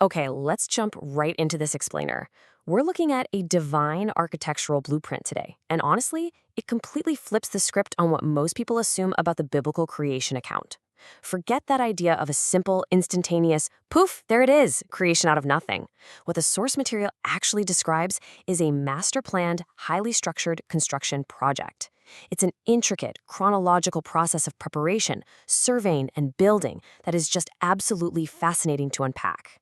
Okay, let's jump right into this explainer. We're looking at a divine architectural blueprint today, and honestly, it completely flips the script on what most people assume about the biblical creation account. Forget that idea of a simple, instantaneous, poof, there it is, creation out of nothing. What the source material actually describes is a master-planned, highly structured construction project. It's an intricate, chronological process of preparation, surveying, and building that is just absolutely fascinating to unpack.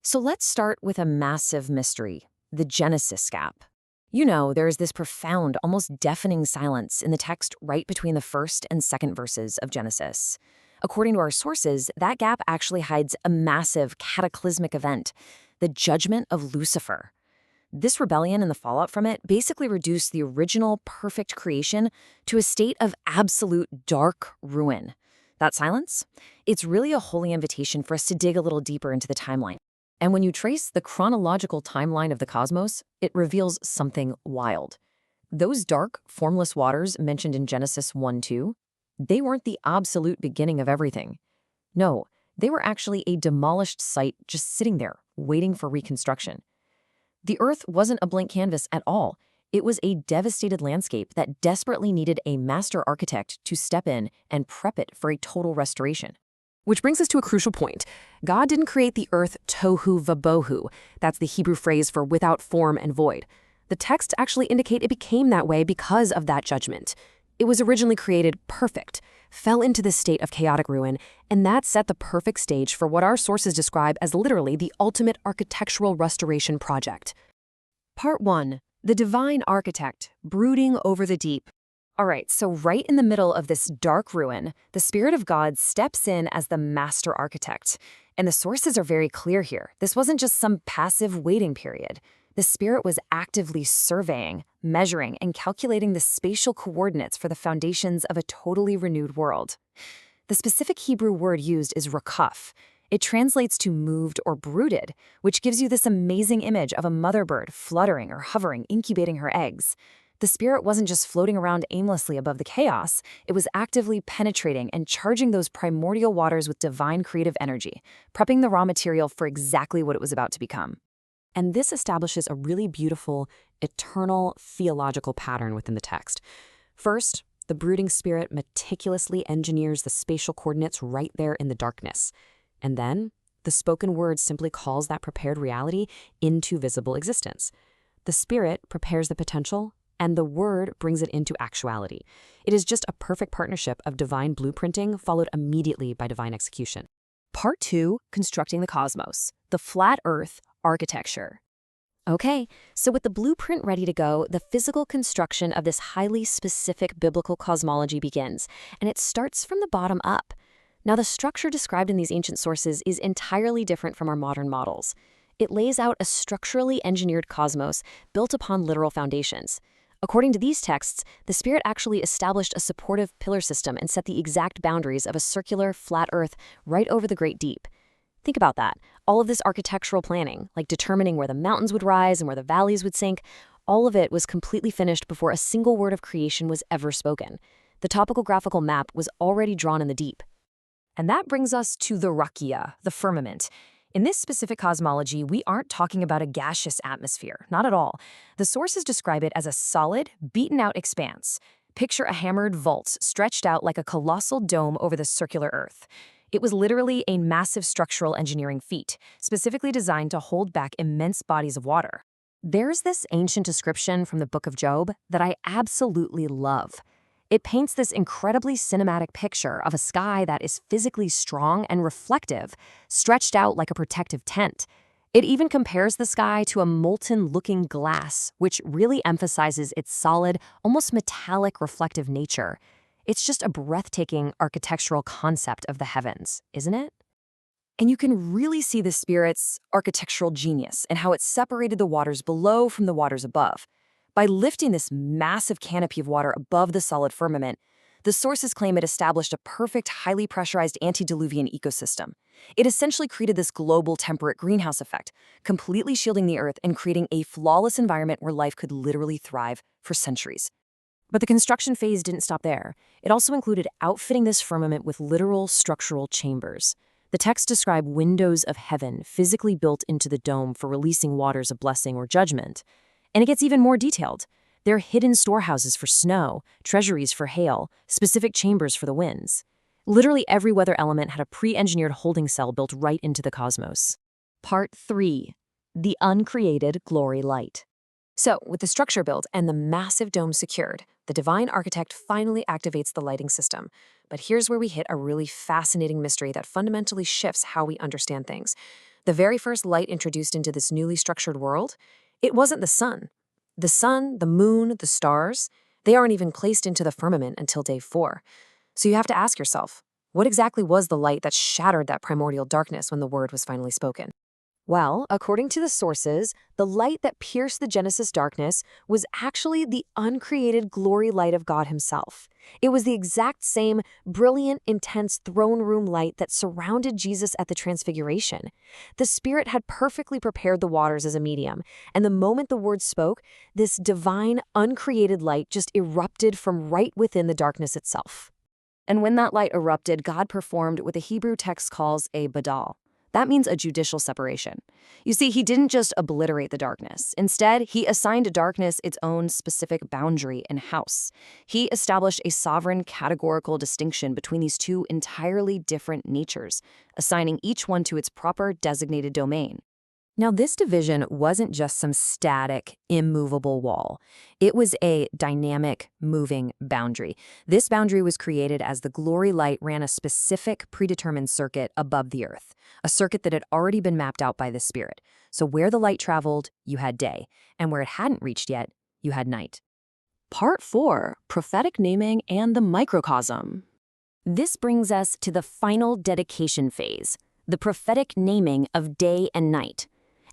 So let's start with a massive mystery, the Genesis gap. You know, there is this profound, almost deafening silence in the text right between the first and second verses of Genesis. According to our sources, that gap actually hides a massive cataclysmic event, the judgment of Lucifer. This rebellion and the fallout from it basically reduced the original perfect creation to a state of absolute dark ruin. That silence? It's really a holy invitation for us to dig a little deeper into the timeline. And when you trace the chronological timeline of the cosmos, it reveals something wild. Those dark, formless waters mentioned in Genesis 1-2, they weren't the absolute beginning of everything. No, they were actually a demolished site just sitting there, waiting for reconstruction. The Earth wasn't a blank canvas at all. It was a devastated landscape that desperately needed a master architect to step in and prep it for a total restoration. Which brings us to a crucial point. God didn't create the earth tohu vabohu. That's the Hebrew phrase for without form and void. The texts actually indicate it became that way because of that judgment. It was originally created perfect, fell into this state of chaotic ruin, and that set the perfect stage for what our sources describe as literally the ultimate architectural restoration project. Part 1. The Divine Architect, Brooding over the Deep. All right, so right in the middle of this dark ruin, the Spirit of God steps in as the master architect. And the sources are very clear here. This wasn't just some passive waiting period. The Spirit was actively surveying, measuring, and calculating the spatial coordinates for the foundations of a totally renewed world. The specific Hebrew word used is rakuf. It translates to moved or brooded, which gives you this amazing image of a mother bird fluttering or hovering, incubating her eggs. The Spirit wasn't just floating around aimlessly above the chaos, it was actively penetrating and charging those primordial waters with divine creative energy, prepping the raw material for exactly what it was about to become. And this establishes a really beautiful, eternal theological pattern within the text. First, the brooding Spirit meticulously engineers the spatial coordinates right there in the darkness. And then, the spoken word simply calls that prepared reality into visible existence. The Spirit prepares the potential, and the Word brings it into actuality. It is just a perfect partnership of divine blueprinting followed immediately by divine execution. Part 2, Constructing the Cosmos, the Flat Earth Architecture. Okay, so with the blueprint ready to go, the physical construction of this highly specific biblical cosmology begins, and it starts from the bottom up. Now, the structure described in these ancient sources is entirely different from our modern models. It lays out a structurally engineered cosmos built upon literal foundations. According to these texts, the Spirit actually established a supportive pillar system and set the exact boundaries of a circular, flat Earth right over the great deep. Think about that. All of this architectural planning, like determining where the mountains would rise and where the valleys would sink, all of it was completely finished before a single word of creation was ever spoken. The topographical map was already drawn in the deep. And that brings us to the rakia, the firmament. In this specific cosmology, we aren't talking about a gaseous atmosphere, not at all. The sources describe it as a solid, beaten-out expanse. Picture a hammered vault stretched out like a colossal dome over the circular Earth. It was literally a massive structural engineering feat, specifically designed to hold back immense bodies of water. There's this ancient description from the Book of Job that I absolutely love. It paints this incredibly cinematic picture of a sky that is physically strong and reflective, stretched out like a protective tent. It even compares the sky to a molten-looking glass, which really emphasizes its solid, almost metallic reflective nature. It's just a breathtaking architectural concept of the heavens, isn't it? And you can really see the Spirit's architectural genius and how it separated the waters below from the waters above. By lifting this massive canopy of water above the solid firmament, the sources claim it established a perfect, highly pressurized antediluvian ecosystem. It essentially created this global temperate greenhouse effect, completely shielding the Earth and creating a flawless environment where life could literally thrive for centuries. But the construction phase didn't stop there. It also included outfitting this firmament with literal structural chambers. The texts describe windows of heaven physically built into the dome for releasing waters of blessing or judgment. And it gets even more detailed. There are hidden storehouses for snow, treasuries for hail, specific chambers for the winds. Literally every weather element had a pre-engineered holding cell built right into the cosmos. Part 3. The uncreated glory light. So, with the structure built and the massive dome secured, the divine architect finally activates the lighting system. But here's where we hit a really fascinating mystery that fundamentally shifts how we understand things. The very first light introduced into this newly structured world, it wasn't the sun. The sun, the moon, the stars, they aren't even placed into the firmament until day 4. So you have to ask yourself, what exactly was the light that shattered that primordial darkness when the word was finally spoken? Well, according to the sources, the light that pierced the Genesis darkness was actually the uncreated glory light of God himself. It was the exact same brilliant, intense throne room light that surrounded Jesus at the Transfiguration. The Spirit had perfectly prepared the waters as a medium, and the moment the word spoke, this divine, uncreated light just erupted from right within the darkness itself. And when that light erupted, God performed what the Hebrew text calls a badal. That means a judicial separation. You see, he didn't just obliterate the darkness. Instead, he assigned darkness its own specific boundary and house. He established a sovereign categorical distinction between these two entirely different natures, assigning each one to its proper designated domain. Now, this division wasn't just some static, immovable wall. It was a dynamic, moving boundary. This boundary was created as the glory light ran a specific, predetermined circuit above the earth, a circuit that had already been mapped out by the Spirit. So where the light traveled, you had day, and where it hadn't reached yet, you had night. Part 4, prophetic naming and the microcosm. This brings us to the final dedication phase, the prophetic naming of day and night.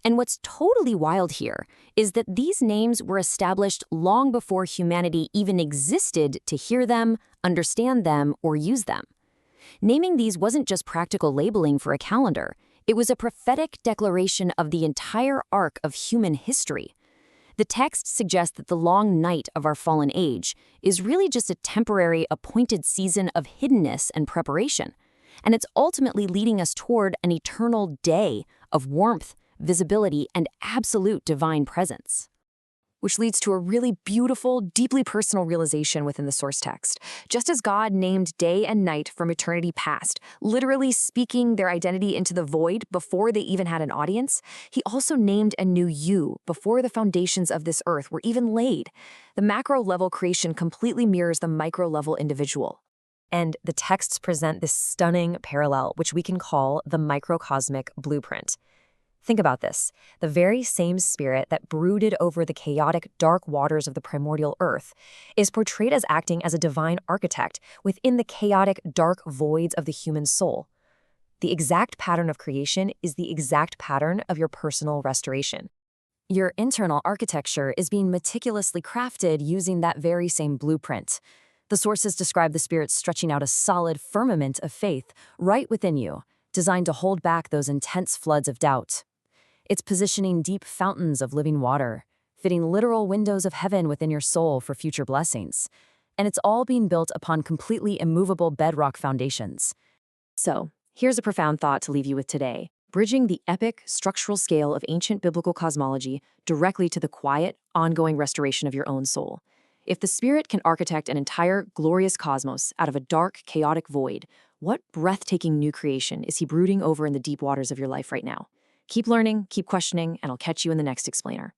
And what's totally wild here is that these names were established long before humanity even existed to hear them, understand them, or use them. Naming these wasn't just practical labeling for a calendar. It was a prophetic declaration of the entire arc of human history. The text suggests that the long night of our fallen age is really just a temporary, appointed season of hiddenness and preparation. And it's ultimately leading us toward an eternal day of warmth, visibility, and absolute divine presence. Which leads to a really beautiful, deeply personal realization within the source text. Just as God named day and night from eternity past, literally speaking their identity into the void before they even had an audience, he also named and knew you before the foundations of this earth were even laid. The macro-level creation completely mirrors the micro-level individual. And the texts present this stunning parallel, which we can call the microcosmic blueprint. Think about this. The very same Spirit that brooded over the chaotic, dark waters of the primordial earth is portrayed as acting as a divine architect within the chaotic, dark voids of the human soul. The exact pattern of creation is the exact pattern of your personal restoration. Your internal architecture is being meticulously crafted using that very same blueprint. The sources describe the Spirit stretching out a solid firmament of faith right within you, designed to hold back those intense floods of doubt. It's positioning deep fountains of living water, fitting literal windows of heaven within your soul for future blessings. And it's all being built upon completely immovable bedrock foundations. So, here's a profound thought to leave you with today, bridging the epic structural scale of ancient biblical cosmology directly to the quiet, ongoing restoration of your own soul. If the Spirit can architect an entire glorious cosmos out of a dark, chaotic void, what breathtaking new creation is he brooding over in the deep waters of your life right now? Keep learning, keep questioning, and I'll catch you in the next explainer.